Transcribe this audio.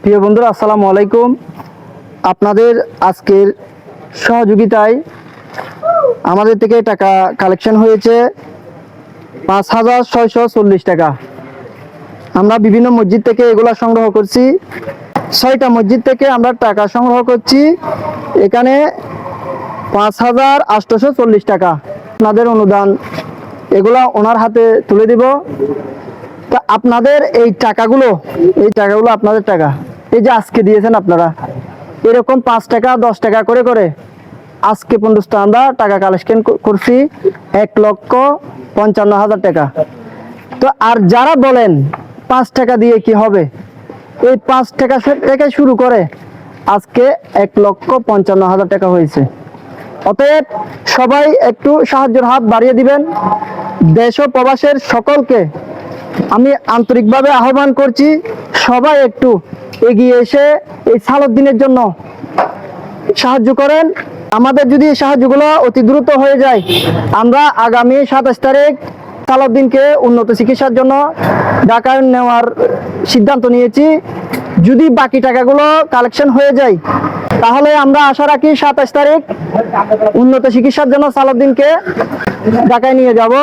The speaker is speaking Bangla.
প্রিয় বন্ধুরা, আসসালামু আলাইকুম। আপনাদের আজকের সহযোগিতায় আমাদের থেকে টাকা কালেকশন হয়েছে 5,640 টাকা। আমরা বিভিন্ন মসজিদ থেকে এগুলা সংগ্রহ করছি। 6টা মসজিদ থেকে আমরা টাকা সংগ্রহ করছি। এখানে 5,840 টাকা আপনাদের অনুদান, এগুলা ওনার হাতে তুলে দিব। তা আপনাদের এই টাকাগুলো আপনাদের টাকা, এই যে আজকে দিয়েছেন আপনারা, এরকম 5 টাকা 10 টাকা করে করে আজকে পর্যন্ত আমরা টাকা কালেকশন করছি 1,55,000 টাকা। তো আর যারা বলেন 5 টাকা দিয়ে কি হবে, এই 5 টাকা থেকে শুরু করে আজকে 1,55,000 টাকা হয়েছে। অতএব সবাই একটু সাহায্যের হাত বাড়িয়ে দিবেন। দেশ ও প্রবাসের সকলকে আমি আন্তরিকভাবে আহ্বান করছি, সবাই একটু এগিয়ে এসে এই সালাউদ্দিনের জন্য সাহায্য করেন। আমাদের যদি এই সাহায্যগুলো অতি দ্রুত হয়ে যায়, আমরা আগামী 27 তারিখ সালাউদ্দিনকে উন্নত চিকিৎসার জন্য ঢাকায় নেওয়ার সিদ্ধান্ত নিয়েছি। যদি বাকি টাকাগুলো কালেকশন হয়ে যায়, তাহলে আমরা আশা রাখি 27 তারিখ উন্নত চিকিৎসার জন্য সালাউদ্দিনকে ঢাকায় নিয়ে যাব।